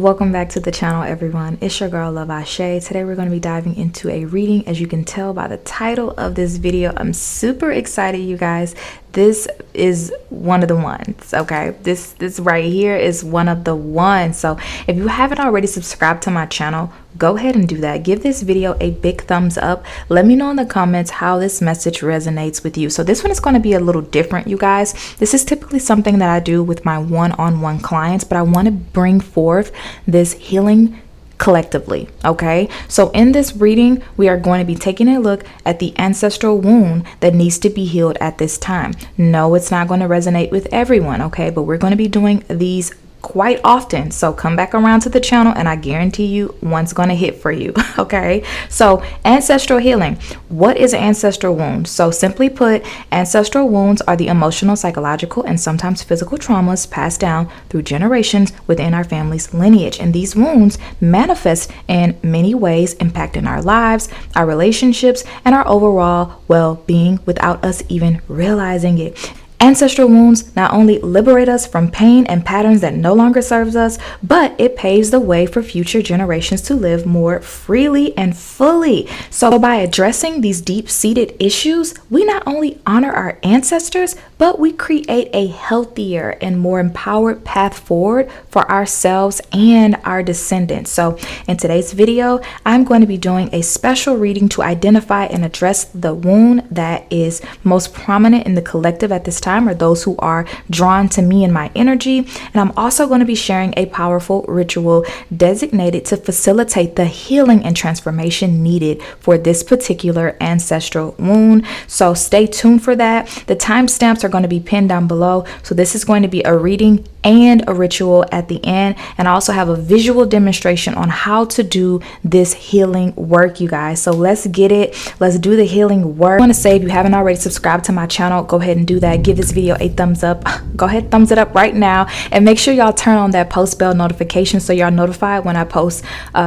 Welcome back to the channel, everyone. It's your girl Love Ashe. Today we're going to be diving into a reading. As you can tell by the title of this video, I'm super excited, you guys. This is one of the ones, okay? This right here is one of the ones. So if you haven't already subscribed to my channel, go ahead and do that. Give this video a big thumbs up. Let me know in the comments how this message resonates with you. So this one is going to be a little different, you guys. This is typically something that I do with my one-on-one clients, but I want to bring forth this healing collectively. Okay, so in this reading we are going to be taking a look at the ancestral wound that needs to be healed at this time. No, it's not going to resonate with everyone, okay, but we're going to be doing these quite often, so come back around to the channel and I guarantee you one's gonna hit for you. Okay, so ancestral healing. What is an ancestral wound? So simply put, ancestral wounds are the emotional, psychological, and sometimes physical traumas passed down through generations within our family's lineage, and these wounds manifest in many ways, impacting our lives, our relationships, and our overall well-being without us even realizing it. Ancestral wounds not only liberate us from pain and patterns that no longer serves us, but it paves the way for future generations to live more freely and fully. So by addressing these deep-seated issues, we not only honor our ancestors, but we create a healthier and more empowered path forward for ourselves and our descendants. So in today's video, I'm going to be doing a special reading to identify and address the wound that is most prominent in the collective at this time, or those who are drawn to me and my energy. And I'm also going to be sharing a powerful ritual designated to facilitate the healing and transformation needed for this particular ancestral wound. So stay tuned for that. The timestamps are going to be pinned down below. So this is going to be a reading and a ritual at the end, and I also have a visual demonstration on how to do this healing work, you guys. So let's get it. Let's do the healing work. I want to say, if you haven't already subscribed to my channel, go ahead and do that. Give this video a thumbs up. Go ahead, thumbs it up right now, and make sure y'all turn on that post bell notification so y'all notified when I post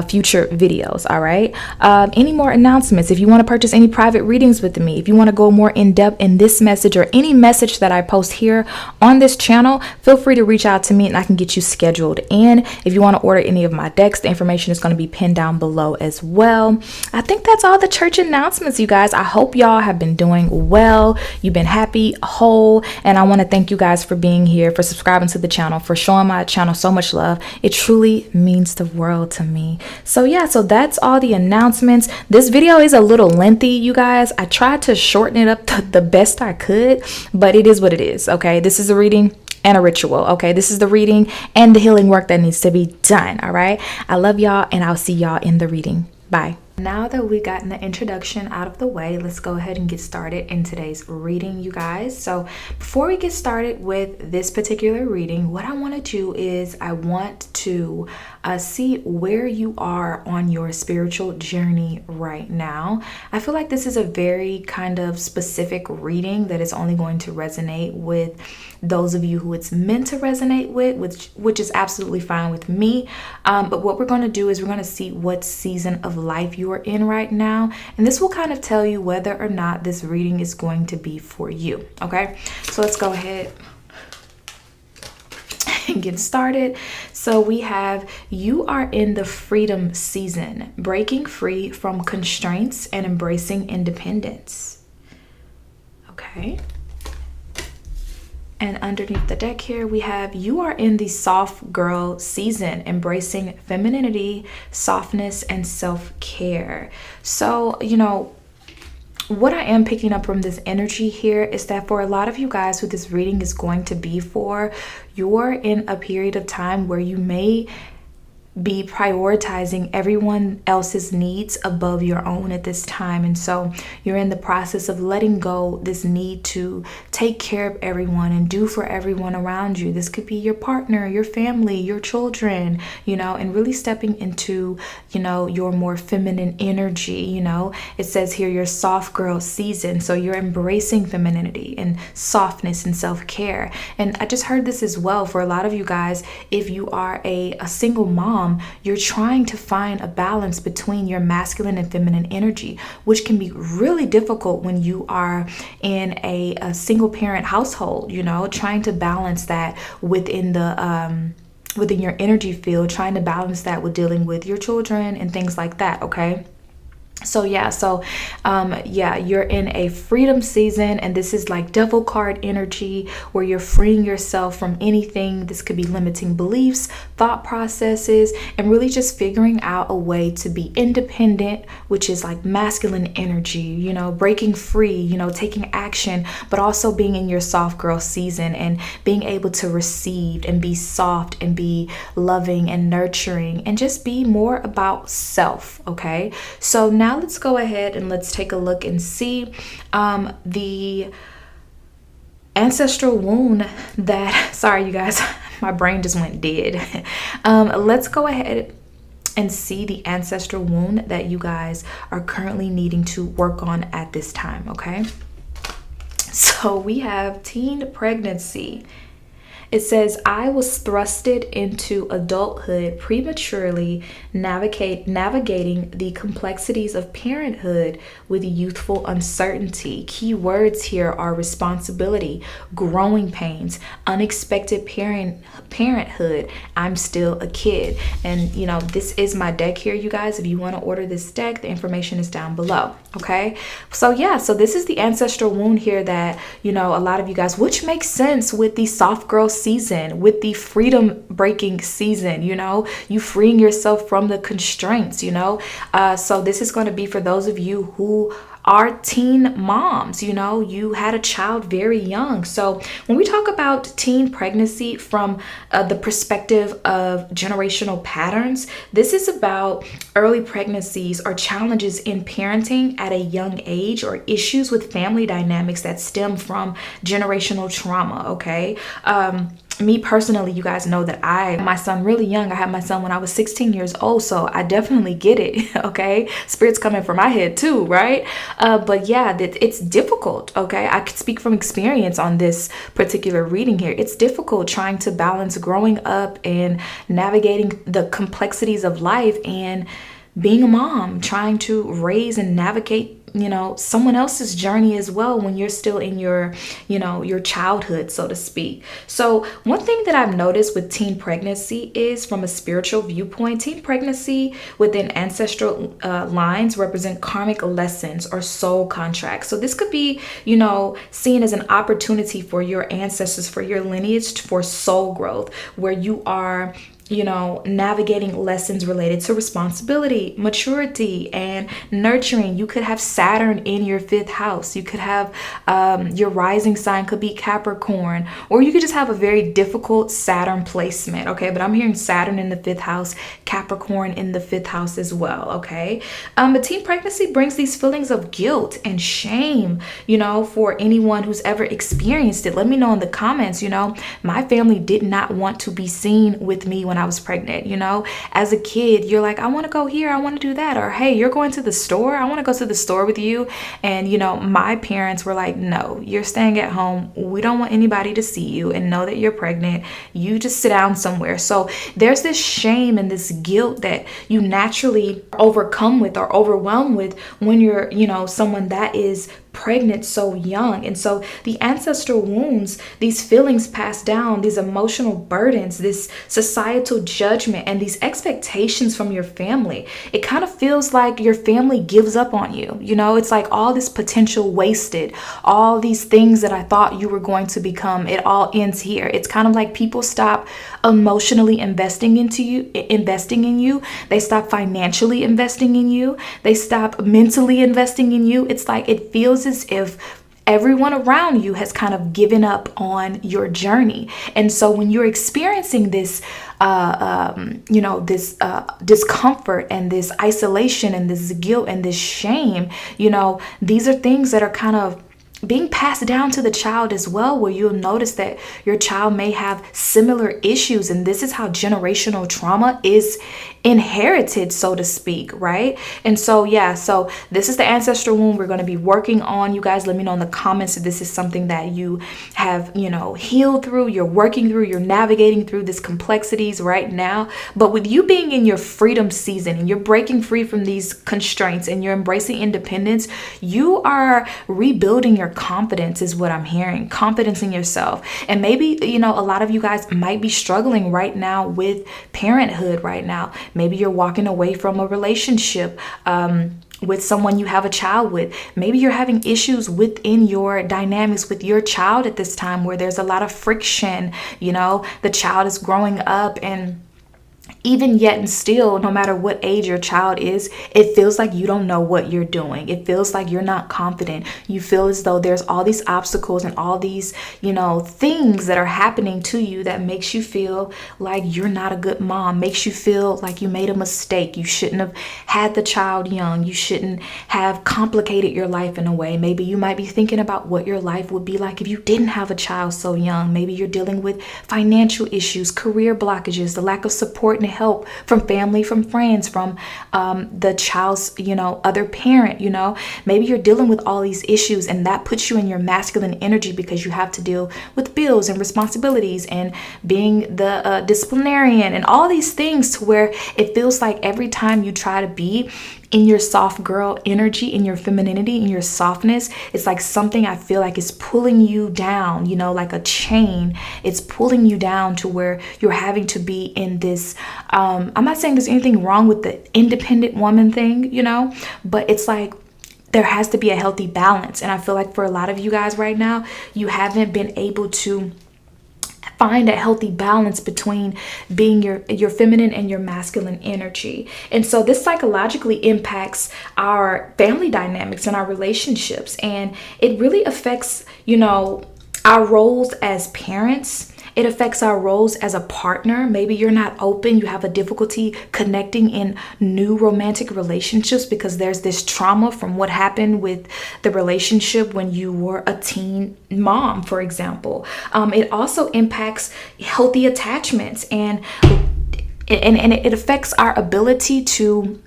future videos. All right, any more announcements? If you want to purchase any private readings with me, if you want to go more in depth in this message or any message that I post here on this channel, feel free to reach out to me and I can get you scheduled in. If you want to order any of my decks, the information is going to be pinned down below as well. I think that's all the church announcements, you guys. I hope y'all have been doing well. You've been happy, whole, and I want to thank you guys for being here, for subscribing to the channel, for showing my channel so much love. It truly means the world to me. So yeah, so that's all the announcements. This video is a little lengthy, you guys. I tried to shorten it up the best I could, but it is what it is. Okay, this is a reading and a ritual. Okay, this is the reading and the healing work that needs to be done. All right, I love y'all and I'll see y'all in the reading. Bye. Now that we've gotten the introduction out of the way, let's go ahead and get started in today's reading, you guys. So before we get started with this particular reading, what I want to do is I want to see where you are on your spiritual journey right now. I feel like this is a very kind of specific reading that is only going to resonate with those of you who it's meant to resonate with, which is absolutely fine with me. But what we're going to do is we're going to see what season of life you are in right now, and this will kind of tell you whether or not this reading is going to be for you. Okay, so let's go ahead and get started. So we have, you are in the freedom season, breaking free from constraints and embracing independence. Okay. And underneath the deck here, we have, you are in the soft girl season, embracing femininity, softness, and self-care. So, you know, what I am picking up from this energy here is that for a lot of you guys who this reading is going to be for, you're in a period of time where you may be prioritizing everyone else's needs above your own at this time. And so you're in the process of letting go this need to take care of everyone and do for everyone around you. This could be your partner, your family, your children, you know, and really stepping into, you know, your more feminine energy. You know, it says here your soft girl season. So you're embracing femininity and softness and self-care. And I just heard this as well for a lot of you guys. If you are a single mom, you're trying to find a balance between your masculine and feminine energy, which can be really difficult when you are in a single parent household, you know, trying to balance that within the within your energy field, trying to balance that with dealing with your children and things like that, okay? So you're in a freedom season, and this is like devil card energy where you're freeing yourself from anything. This could be limiting beliefs, thought processes, and really just figuring out a way to be independent, which is like masculine energy, you know, breaking free, you know, taking action, but also being in your soft girl season and being able to receive and be soft and be loving and nurturing and just be more about self, okay? So now let's go ahead and let's take a look and see the ancestral wound that, sorry you guys, my brain just went dead. Let's go ahead and see the ancestral wound that you guys are currently needing to work on at this time, okay? So we have teen pregnancy. It says, I was thrusted into adulthood prematurely, navigating the complexities of parenthood with youthful uncertainty. Key words here are responsibility, growing pains, unexpected parenthood. I'm still a kid. And, you know, this is my deck here, you guys. If you want to order this deck, the information is down below. Okay. So this is the ancestral wound here that, you know, a lot of you guys, which makes sense with the soft girl season, with the freedom breaking season, you know, you freeing yourself from the constraints, you know. So this is going to be for those of you who are teen moms, you know, you had a child very young. So when we talk about teen pregnancy from the perspective of generational patterns, this is about early pregnancies or challenges in parenting at a young age or issues with family dynamics that stem from generational trauma, okay? Me personally, you guys know that my son really young. I had my son when I was 16 years old, so I definitely get it, okay? Spirit's coming from my head too, right? But yeah, it's difficult, okay? I could speak from experience on this particular reading here. It's difficult trying to balance growing up and navigating the complexities of life and being a mom, trying to raise and navigate, you know, someone else's journey as well when you're still in your, you know, your childhood, so to speak. So one thing that I've noticed with teen pregnancy is from a spiritual viewpoint, teen pregnancy within ancestral lines represent karmic lessons or soul contracts. So this could be, you know, seen as an opportunity for your ancestors, for your lineage, for soul growth, where you are, you know, navigating lessons related to responsibility, maturity, and nurturing. You could have Saturn in your 5th house. You could have your rising sign could be Capricorn, or you could just have a very difficult Saturn placement, okay? But I'm hearing Saturn in the 5th house, Capricorn in the 5th house as well, okay? But teen pregnancy brings these feelings of guilt and shame, you know, for anyone who's ever experienced it. Let me know in the comments, you know, my family did not want to be seen with me when I was pregnant, you know. As a kid, you're like, I want to go here, I want to do that, or hey, you're going to the store, I want to go to the store with you. And you know, my parents were like, no, you're staying at home, we don't want anybody to see you and know that you're pregnant, you just sit down somewhere. So there's this shame and this guilt that you naturally overcome with or overwhelmed with when you're, you know, someone that is pregnant so young. And so the ancestral wounds, these feelings passed down, these emotional burdens, this societal judgment, and these expectations from your family, it kind of feels like your family gives up on you. You know, it's like all this potential wasted, all these things that I thought you were going to become, it all ends here. It's kind of like people stop emotionally investing in you. They stop financially investing in you. They stop mentally investing in you. It's like it feels as if everyone around you has kind of given up on your journey. And so when you're experiencing this, discomfort and this isolation and this guilt and this shame, you know, these are things that are kind of being passed down to the child as well, where you'll notice that your child may have similar issues. And this is how generational trauma is inherited, so to speak, right? And so, so this is the ancestral wound we're going to be working on. You guys, let me know in the comments if this is something that you have, you know, healed through, you're working through, you're navigating through these complexities right now. But with you being in your freedom season and you're breaking free from these constraints and you're embracing independence, you are rebuilding your your confidence is what I'm hearing. Confidence in yourself. And maybe, a lot of you guys might be struggling right now with parenthood right now. Maybe you're walking away from a relationship with someone you have a child with. Maybe you're having issues within your dynamics with your child at this time where there's a lot of friction. The child is growing up, and even yet and still, no matter what age your child is, it feels like you don't know what you're doing. It feels like you're not confident. You feel as though there's all these obstacles and all these, things that are happening to you that makes you feel like you're not a good mom, makes you feel like you made a mistake. You shouldn't have had the child young. You shouldn't have complicated your life in a way. Maybe you might be thinking about what your life would be like if you didn't have a child so young. Maybe you're dealing with financial issues, career blockages, the lack of support and help from family, from friends, from the child's, other parent. Maybe you're dealing with all these issues, and that puts you in your masculine energy because you have to deal with bills and responsibilities and being the disciplinarian and all these things, to where it feels like every time you try to be in your soft girl energy, in your femininity, in your softness, it's like something I feel like is pulling you down, like a chain. It's pulling you down to where you're having to be in this, I'm not saying there's anything wrong with the independent woman thing, but it's like there has to be a healthy balance. And I feel like for a lot of you guys right now, you haven't been able to find a healthy balance between being your feminine and your masculine energy. And so this psychologically impacts our family dynamics and our relationships. And it really affects, our roles as parents. It affects our roles as a partner. Maybe you're not open. You have a difficulty connecting in new romantic relationships because there's this trauma from what happened with the relationship when you were a teen mom, for example. It also impacts healthy attachments, and it affects our ability to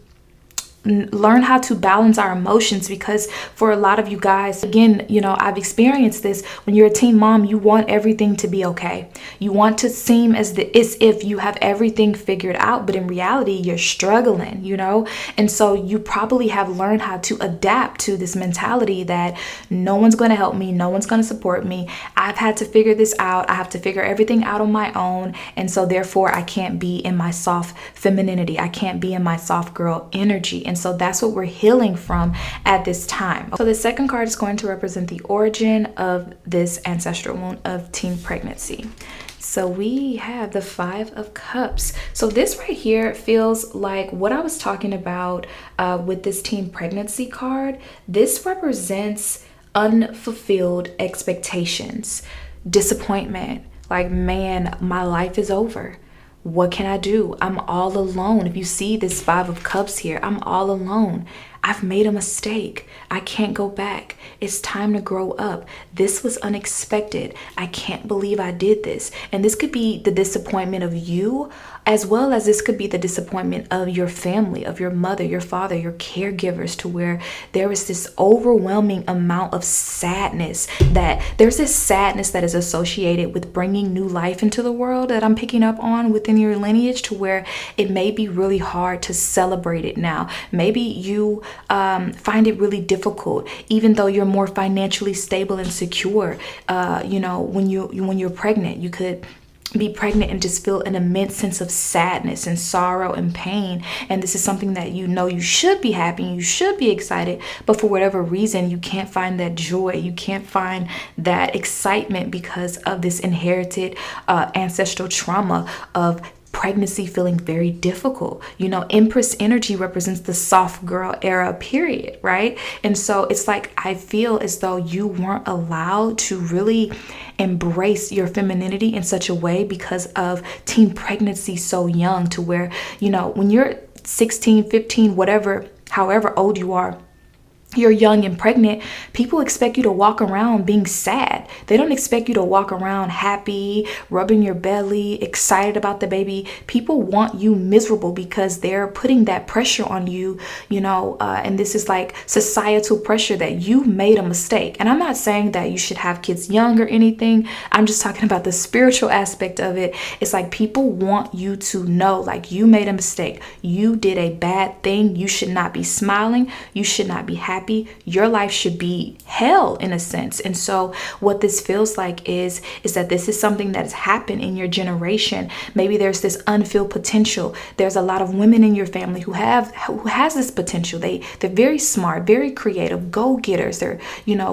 learn how to balance our emotions, because for a lot of you guys, again, I've experienced this. When you're a teen mom, you want everything to be okay. You want to seem as if you have everything figured out, but in reality, you're struggling, and so you probably have learned how to adapt to this mentality that no one's going to help me, no one's going to support me. I've had to figure this out. I have to figure everything out on my own, and so therefore I can't be in my soft femininity. I can't be in my soft girl energy. And so that's what we're healing from at this time. So the second card is going to represent the origin of this ancestral wound of teen pregnancy. So we have the 5 of Cups. So this right here feels like what I was talking about with this teen pregnancy card. This represents unfulfilled expectations, disappointment. Like, man, my life is over. What can I do? I'm all alone. If you see this 5 of Cups here, I'm all alone. I've made a mistake. I can't go back. It's time to grow up. This was unexpected. I can't believe I did this. And this could be the disappointment of you, as well as this could be the disappointment of your family, of your mother, your father, your caregivers, to where there is this overwhelming amount of sadness, that there's this sadness that is associated with bringing new life into the world that I'm picking up on within your lineage, to where it may be really hard to celebrate it now. Maybe you find it really difficult, even though you're more financially stable and secure. When you're pregnant, you could be pregnant and just feel an immense sense of sadness and sorrow and pain. And this is something that you should be happy, you should be excited, but for whatever reason, you can't find that joy, you can't find that excitement because of this inherited ancestral trauma of pregnancy feeling very difficult. Empress energy represents the soft girl era period, right? And so it's like, I feel as though you weren't allowed to really embrace your femininity in such a way because of teen pregnancy so young, to where, when you're 16, 15, whatever, however old you are, you're young and pregnant, people expect you to walk around being sad. They don't expect you to walk around happy, rubbing your belly, excited about the baby. People want you miserable because they're putting that pressure on you, and this is like societal pressure that you made a mistake. And I'm not saying that you should have kids young or anything. I'm just talking about the spiritual aspect of it. It's like people want you to know, like, you made a mistake. You did a bad thing. You should not be smiling. You should not be happy. happy, your life should be hell in a sense. And so what this feels like is that this is something that has happened in your generation. Maybe there's this unfilled potential. There's a lot of women in your family who has this potential. They're very smart, very creative, go-getters. They're,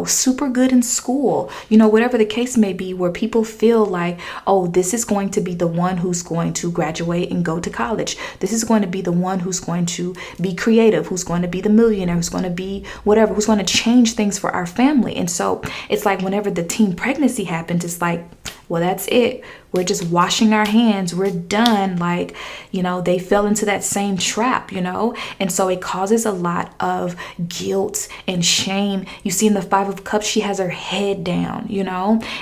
super good in school, whatever the case may be, where people feel like, oh, this is going to be the one who's going to graduate and go to college. This is going to be the one who's going to be creative, who's going to be the millionaire, who's going to be whatever, who's going to change things for our family. And so it's like whenever the teen pregnancy happens, it's like, well, that's it. We're just washing our hands. We're done. Like, they fell into that same trap, and so it causes a lot of guilt and shame. You see in the Five of Cups, she has her head down,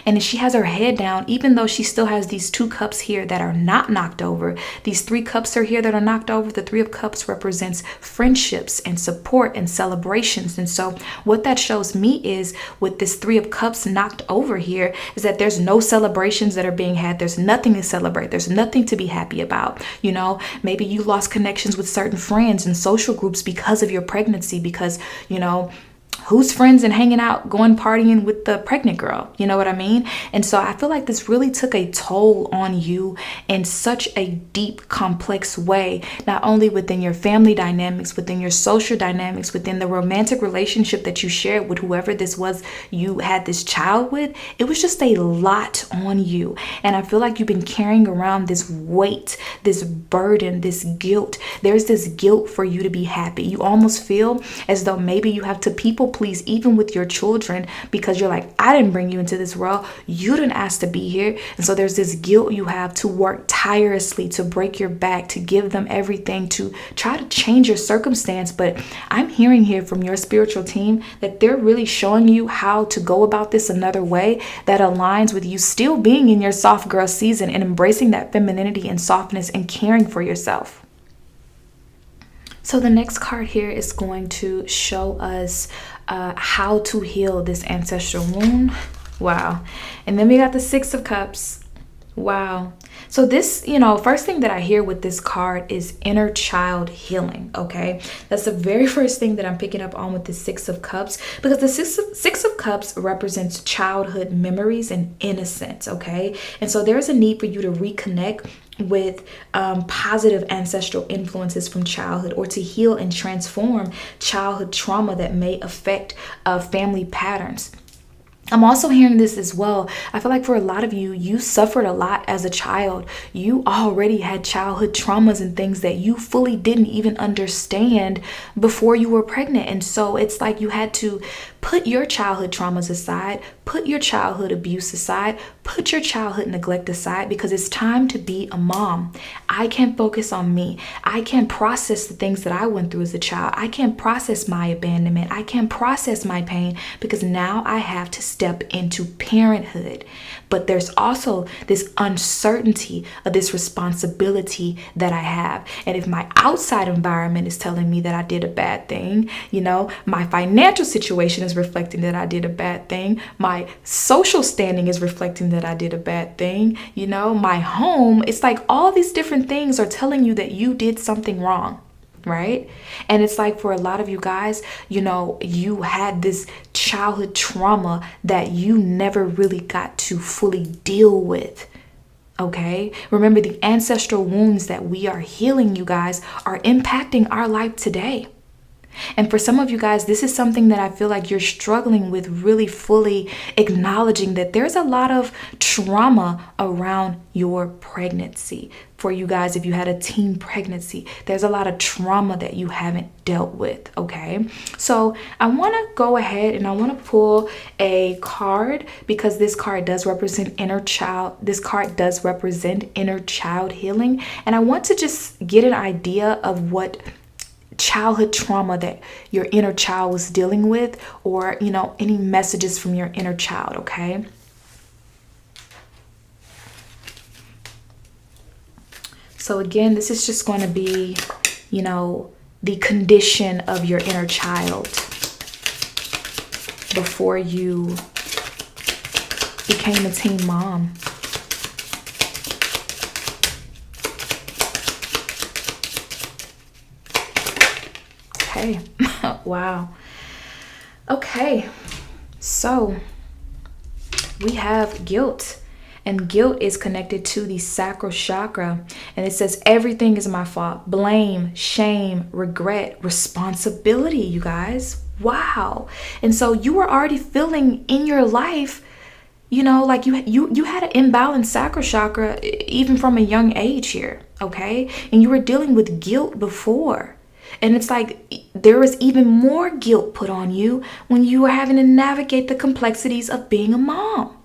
and she has her head down, even though she still has these 2 cups here that are not knocked over. These 3 cups are here that are knocked over. The 3 of Cups represents friendships and support and celebrations. And so what that shows me is with this 3 of Cups knocked over here is that there's no celebrations that are being had. There's nothing to celebrate. There's nothing to be happy about. Maybe you lost connections with certain friends and social groups because of your pregnancy, because, who's friends and hanging out, going partying with the pregnant girl? You know what I mean? And so I feel like this really took a toll on you in such a deep, complex way, not only within your family dynamics, within your social dynamics, within the romantic relationship that you shared with whoever this was you had this child with. It was just a lot on you. And I feel like you've been carrying around this weight, this burden, this guilt. There's this guilt for you to be happy. You almost feel as though maybe you have to people please even with your children, because you're like, I didn't bring you into this world. You didn't ask to be here. And so there's this guilt you have to work tirelessly, to break your back, to give them everything, to try to change your circumstance. But I'm hearing here from your spiritual team that they're really showing you how to go about this another way that aligns with you still being in your soft girl season and embracing that femininity and softness and caring for yourself. So the next card here is going to show us how to heal this ancestral wound. Wow. And then we got the 6 of Cups. Wow. So this, first thing that I hear with this card is inner child healing. Okay. That's the very first thing that I'm picking up on with the 6 of Cups, because the six of Cups represents childhood memories and innocence. Okay. And so there's a need for you to reconnect with positive ancestral influences from childhood, or to heal and transform childhood trauma that may affect family patterns. I'm also hearing this as well. I feel like for a lot of you, you suffered a lot as a child. You already had childhood traumas and things that you fully didn't even understand before you were pregnant. And so it's like you had to put your childhood traumas aside, put your childhood abuse aside, put your childhood neglect aside, because it's time to be a mom. I can't focus on me. I can't process the things that I went through as a child. I can't process my abandonment. I can't process my pain, because now I have to step into parenthood. But there's also this uncertainty of this responsibility that I have. And if my outside environment is telling me that I did a bad thing, my financial situation is reflecting that I did a bad thing. My social standing is reflecting that I did a bad thing. My home, it's like all these different things are telling you that you did something wrong. Right? And it's like for a lot of you guys, you had this childhood trauma that you never really got to fully deal with. Okay? Remember, the ancestral wounds that we are healing, you guys, are impacting our life today. And for some of you guys, this is something that I feel like you're struggling with, really fully acknowledging that there's a lot of trauma around your pregnancy. For you guys, if you had a teen pregnancy, there's a lot of trauma that you haven't dealt with. Okay, so I want to go ahead and I want to pull a card, because this card does represent inner child. This card does represent inner child healing. And I want to just get an idea of what childhood trauma that your inner child was dealing with, or any messages from your inner child. Okay, so again, this is just going to be the condition of your inner child before you became a teen mom. Okay. Wow. Okay, so we have guilt. And guilt is connected to the sacral chakra. And it says, everything is my fault. Blame, shame, regret, responsibility, you guys. Wow. And so you were already feeling in your life, you know, like you had an imbalanced sacral chakra even from a young age here, okay? And you were dealing with guilt before. And it's like there was even more guilt put on you when you were having to navigate the complexities of being a mom.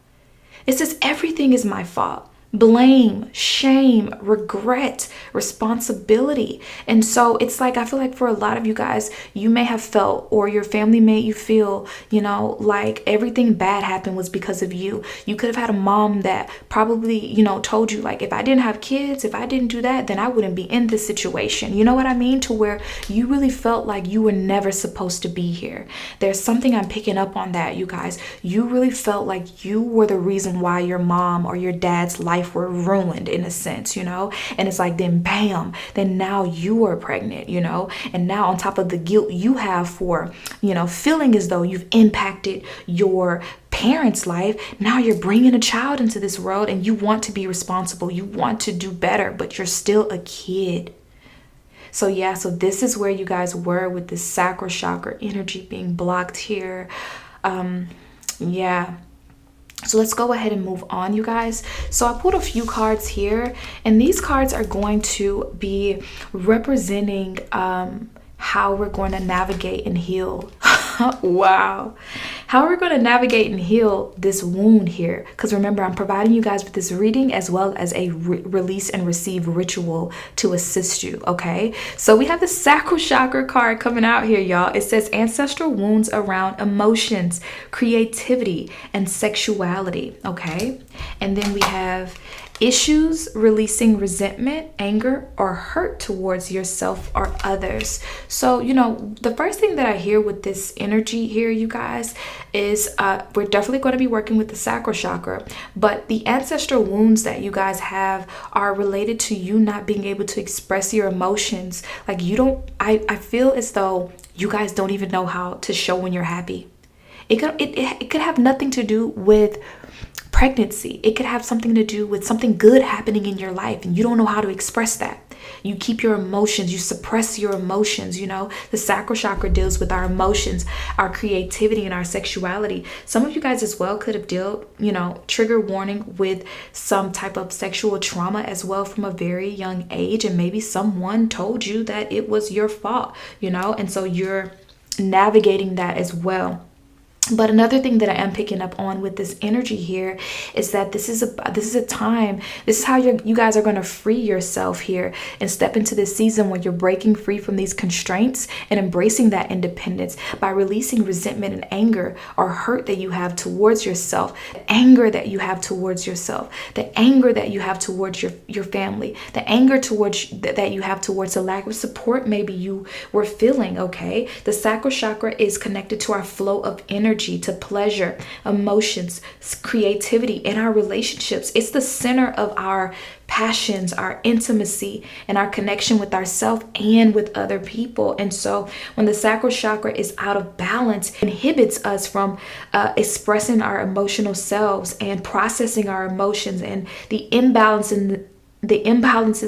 It says everything is my fault. Blame, shame, regret, responsibility. And so it's like, I feel like for a lot of you guys, you may have felt, or your family made you feel, you know, like everything bad happened was because of you. You could have had a mom that probably, you know, told you like, if I didn't have kids, if I didn't do that, then I wouldn't be in this situation. You know what I mean? To where you really felt like you were never supposed to be here. There's something I'm picking up on that, you guys. You really felt like you were the reason why your mom or your dad's life were ruined in a sense, you know. And it's like, then bam, then now you are pregnant, you know. And now on top of the guilt you have for, you know, feeling as though you've impacted your parents' life, now you're bringing a child into this world and you want to be responsible, you want to do better, but you're still a kid. So yeah, so this is where you guys were with this sacral chakra energy being blocked here. Yeah. So let's go ahead and move on, you guys. So I pulled a few cards here, and these cards are going to be representing how we're going to navigate and heal. Wow. How we're going to navigate and heal this wound here. Because remember, I'm providing you guys with this reading as well as a release and receive ritual to assist you. Okay. So we have the sacral chakra card coming out here, y'all. It says ancestral wounds around emotions, creativity, and sexuality. Okay. And then we have issues releasing resentment, anger, or hurt towards yourself or others. So, you know, the first thing that I hear with this energy here, you guys, is we're definitely going to be working with the sacral chakra, but the ancestral wounds that you guys have are related to you not being able to express your emotions. Like you don't, I feel as though you guys don't even know how to show when you're happy. It could have nothing to do with pregnancy. It could have something to do with something good happening in your life and you don't know how to express that. You keep your emotions, you suppress your emotions, you know. The sacral chakra deals with our emotions, our creativity, and our sexuality. Some of you guys as well could have dealt, you know, trigger warning with some type of sexual trauma as well from a very young age, and maybe someone told you that it was your fault, you know, and so you're navigating that as well. But another thing that I am picking up on with this energy here is that this is a time, this is how you guys are going to free yourself here and step into this season where you're breaking free from these constraints and embracing that independence by releasing resentment and anger or hurt that you have towards yourself, the anger that you have towards yourself, the anger that you have towards your family, the anger towards that you have towards the lack of support maybe you were feeling. Okay, the sacral chakra is connected to our flow of energy, to pleasure, emotions, creativity, and our relationships. It's the center of our passions, our intimacy, and our connection with ourselves and with other people. And so when the sacral chakra is out of balance, it inhibits us from expressing our emotional selves and processing our emotions. And the imbalances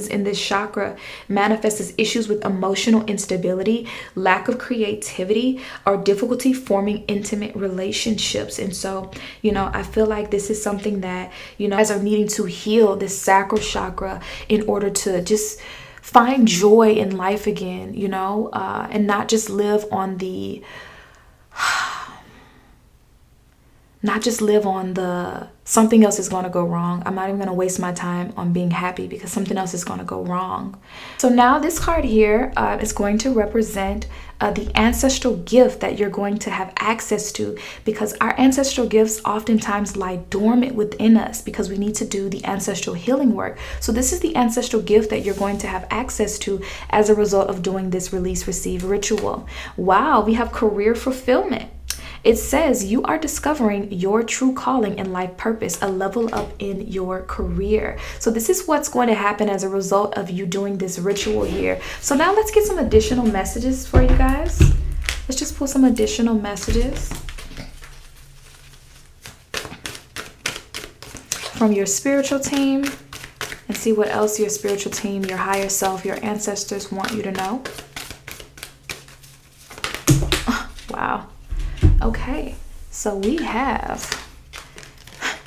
in this chakra manifest as issues with emotional instability, lack of creativity, or difficulty forming intimate relationships. And so, you know, I feel like this is something that, you know, guys are needing to heal this sacral chakra in order to just find joy in life again, you know, and not just live on the something else is going to go wrong. I'm not even going to waste my time on being happy because something else is going to go wrong. So now this card here is going to represent the ancestral gift that you're going to have access to, because our ancestral gifts oftentimes lie dormant within us because we need to do the ancestral healing work. So this is the ancestral gift that you're going to have access to as a result of doing this release receive ritual. Wow, we have career fulfillment. It says you are discovering your true calling and life purpose, a level up in your career. So this is what's going to happen as a result of you doing this ritual here. So now let's get some additional messages for you guys. Let's just pull some additional messages from your spiritual team and see what else your spiritual team, your higher self, your ancestors want you to know. Wow. Okay, so we have,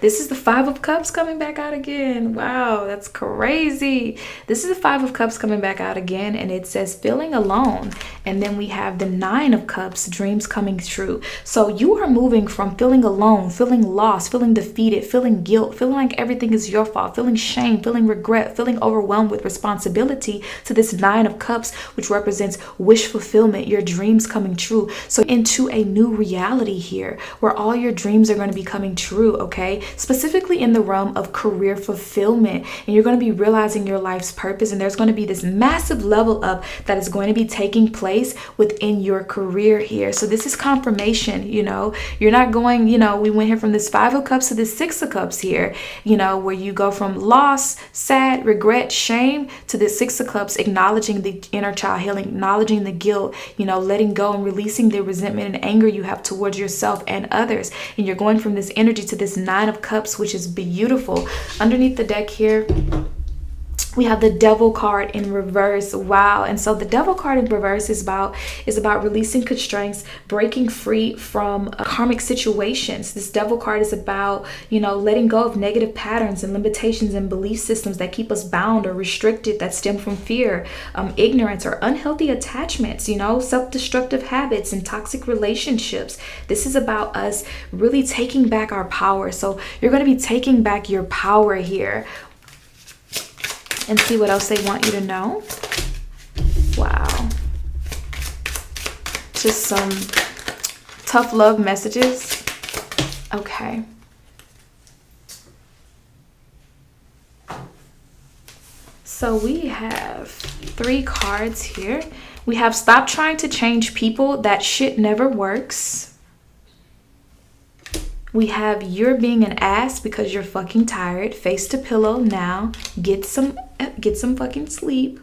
this is the Five of Cups coming back out again. Wow, that's crazy. This is the Five of Cups coming back out again, and it says feeling alone. And then we have the Nine of Cups, dreams coming true. So you are moving from feeling alone, feeling lost, feeling defeated, feeling guilt, feeling like everything is your fault, feeling shame, feeling regret, feeling overwhelmed with responsibility, to this Nine of Cups, which represents wish fulfillment, your dreams coming true. So into a new reality here where all your dreams are going to be coming true, okay? Specifically in the realm of career fulfillment, and you're going to be realizing your life's purpose, and there's going to be this massive level up that is going to be taking place within your career here. So this is confirmation. You're not going, we went here from this Five of Cups to this Six of Cups here, where you go from loss, sad, regret, shame, to this Six of Cups, acknowledging the inner child healing, acknowledging the guilt, letting go and releasing the resentment and anger you have towards yourself and others. And you're going from this energy to this Nine of Cups, which is beautiful. Underneath the deck here, we have the Devil card in reverse. Wow. And so the Devil card in reverse is about releasing constraints, breaking free from karmic situations. This Devil card is about, letting go of negative patterns and limitations and belief systems that keep us bound or restricted, that stem from fear, ignorance, or unhealthy attachments, self-destructive habits and toxic relationships. This is about us really taking back our power. So you're going to be taking back your power here. And see what else they want you to know. Wow. Just some tough love messages. Okay. So we have 3 cards here. We have stop trying to change people. That shit never works. We have you're being an ass because you're fucking tired. Face to pillow now. Get some fucking sleep.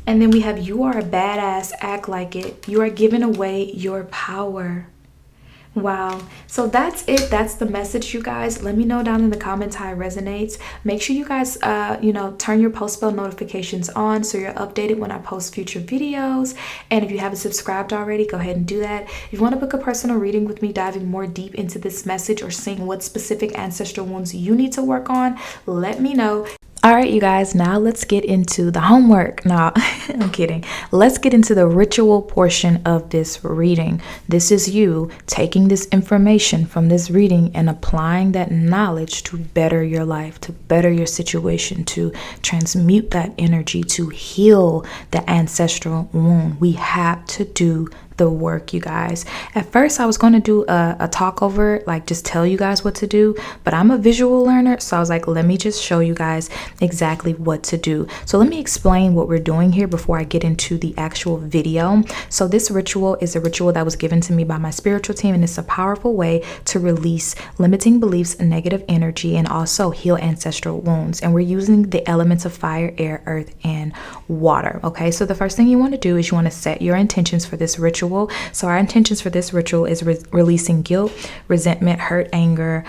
And then we have you are a badass. Act like it. You are giving away your power. Wow. So that's it. That's the message, you guys. Let me know down in the comments how it resonates. Make sure you guys, turn your post bell notifications on so you're updated when I post future videos. And if you haven't subscribed already, go ahead and do that. If you want to book a personal reading with me, diving more deep into this message or seeing what specific ancestral wounds you need to work on, let me know. All right, you guys, now let's get into the homework. No, I'm kidding. Let's get into the ritual portion of this reading. This is you taking this information from this reading and applying that knowledge to better your life, to better your situation, to transmute that energy, to heal the ancestral wound. We have to do the work, you guys. At first I was going to do a talk over, like just tell you guys what to do, but I'm a visual learner, so I was like, let me just show you guys exactly what to do. So let me explain what we're doing here before I get into the actual video. So this ritual is a ritual that was given to me by my spiritual team, and it's a powerful way to release limiting beliefs and negative energy, and also heal ancestral wounds. And we're using the elements of fire, air, earth, and water. Okay, so the first thing you want to do is you want to set your intentions for this ritual. So our intentions for this ritual is releasing guilt, resentment, hurt, anger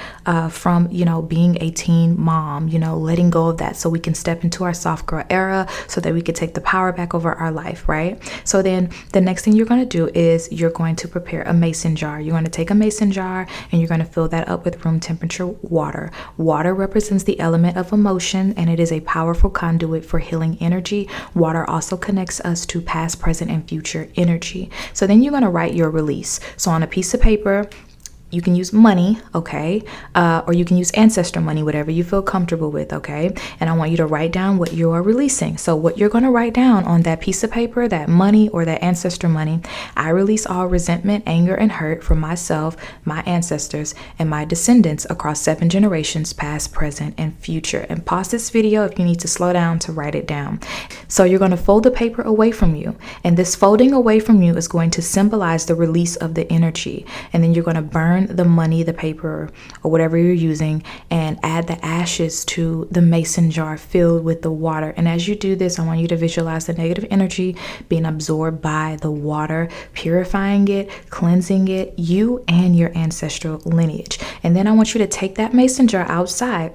from, being a teen mom, letting go of that so we can step into our soft girl era so that we could take the power back over our life, right? So then the next thing you're going to do is you're going to prepare a mason jar. You're going to take a mason jar and you're going to fill that up with room temperature water. Water represents the element of emotion, and it is a powerful conduit for healing energy. Water also connects us to past, present, and future energy. So then you're going to write your release. So on a piece of paper, you can use money, okay? Or you can use ancestor money, whatever you feel comfortable with, okay? And I want you to write down what you are releasing. So what you're going to write down on that piece of paper, that money or that ancestor money: I release all resentment, anger, and hurt from myself, my ancestors, and my descendants across 7 generations, past, present, and future. And pause this video if you need to slow down to write it down. So you're going to fold the paper away from you. And this folding away from you is going to symbolize the release of the energy. And then you're going to burn burn the money, the paper, or whatever you're using, and add the ashes to the mason jar filled with the water. And as you do this, I want you to visualize the negative energy being absorbed by the water, purifying it, cleansing it, you and your ancestral lineage. And then I want you to take that mason jar outside.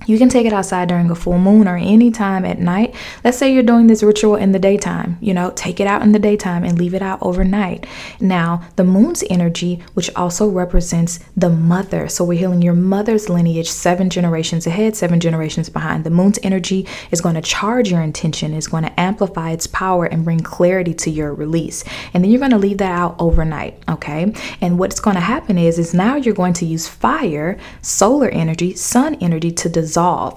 You can take it outside during a full moon or any time at night. Let's say you're doing this ritual in the daytime, take it out in the daytime and leave it out overnight. Now, the moon's energy, which also represents the mother. So we're healing your mother's lineage 7 generations ahead, 7 generations behind. The moon's energy is going to charge your intention, is going to amplify its power and bring clarity to your release. And then you're going to leave that out overnight, okay? And what's going to happen is now you're going to use fire, solar energy, sun energy to dissolve.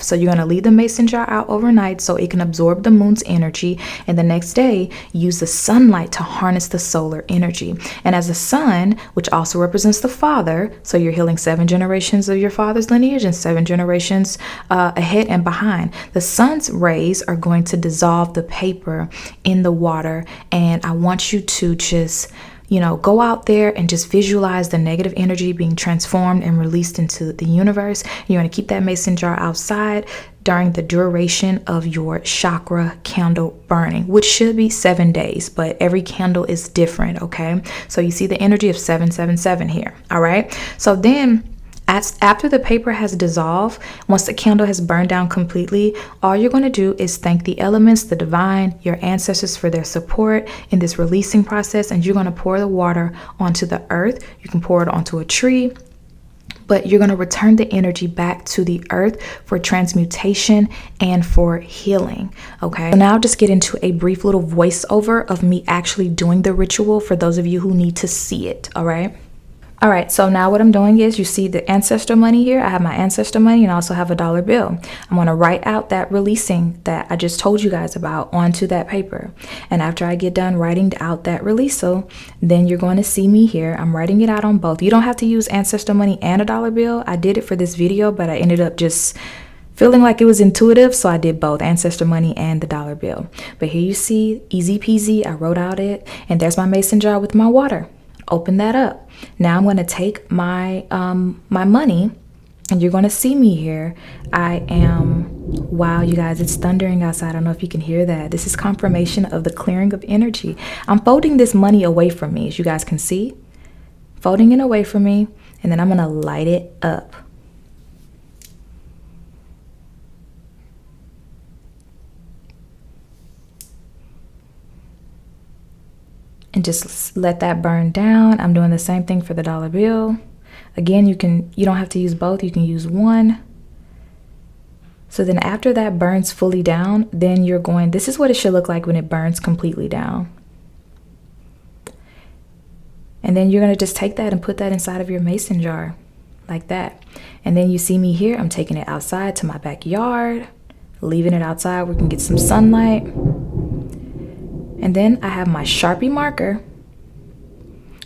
So you're going to leave the mason jar out overnight so it can absorb the moon's energy, and the next day use the sunlight to harness the solar energy. And as the sun, which also represents the father, so you're healing 7 generations of your father's lineage and 7 generations ahead and behind, the sun's rays are going to dissolve the paper in the water. And I want you to just go out there and just visualize the negative energy being transformed and released into the universe. You want to keep that mason jar outside during the duration of your chakra candle burning, which should be 7 days, but every candle is different, okay? So you see the energy of 777 here, all right? So then after the paper has dissolved, once the candle has burned down completely, all you're going to do is thank the elements, the divine, your ancestors for their support in this releasing process. And you're going to pour the water onto the earth. You can pour it onto a tree, but you're going to return the energy back to the earth for transmutation and for healing. Okay. So now just get into a brief little voiceover of me actually doing the ritual for those of you who need to see it. All right. All right, so now what I'm doing is, you see the ancestor money here. I have my ancestor money and I also have a dollar bill. I'm going to write out that releasing that I just told you guys about onto that paper. And after I get done writing out that releasal, then you're going to see me here. I'm writing it out on both. You don't have to use ancestor money and a dollar bill. I did it for this video, but I ended up just feeling like it was intuitive, so I did both, ancestor money and the dollar bill. But here you see, easy peasy, I wrote out it, and there's my mason jar with my water. Open that up. Now I'm going to take my my money, and you're going to see me here. Wow, you guys, it's thundering outside. I don't know if you can hear that. This is confirmation of the clearing of energy. I'm folding this money away from me, as you guys can see. Folding it away from me, and then I'm going to light it up. And just let that burn down. I'm doing the same thing for the dollar bill. Again, you don't have to use both, you can use one. So then after that burns fully down, then this is what it should look like when it burns completely down. And then you're gonna just take that and put that inside of your mason jar, like that. And then you see me here, I'm taking it outside to my backyard, leaving it outside where we can get some sunlight. And then I have my Sharpie marker,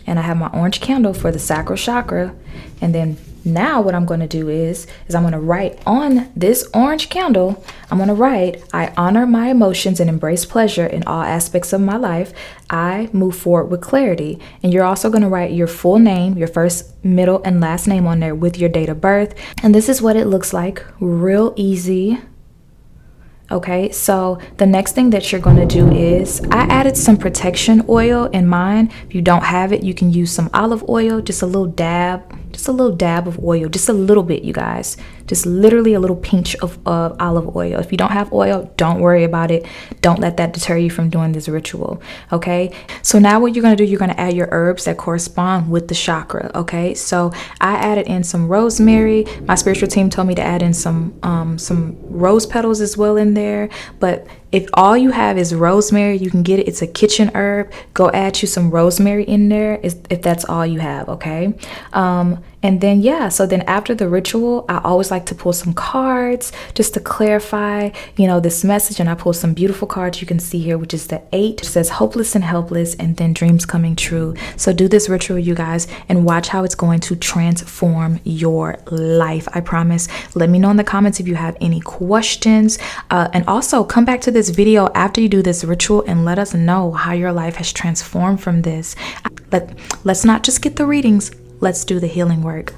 and I have my orange candle for the sacral chakra. And then now what I'm going to do is I'm going to write on this orange candle, I'm going to write, I honor my emotions and embrace pleasure in all aspects of my life. I move forward with clarity. And you're also going to write your full name, your first, middle, and last name on there with your date of birth. And this is what it looks like, real easy. Okay, so the next thing that you're going to do is, I added some protection oil in mine. If you don't have it, you can use some olive oil, just a little dab of oil, just a little bit, you guys. Just literally a little pinch of olive oil. If you don't have oil, don't worry about it. Don't let that deter you from doing this ritual, okay? So now what you're going to do, you're going to add your herbs that correspond with the chakra, okay? So I added in some rosemary. My spiritual team told me to add in some rose petals as well in there. But if all you have is rosemary, you can get it. It's a kitchen herb. Go add you some rosemary in there if that's all you have, okay? And then, yeah, so then after the ritual, I always like to pull some cards just to clarify, this message. And I pull some beautiful cards you can see here, which is the 8. It says hopeless and helpless, and then dreams coming true. So do this ritual, you guys, and watch how it's going to transform your life. I promise. Let me know in the comments if you have any questions. And also come back to this video after you do this ritual and let us know how your life has transformed from this. Let's not just get the readings. let's do the healing work.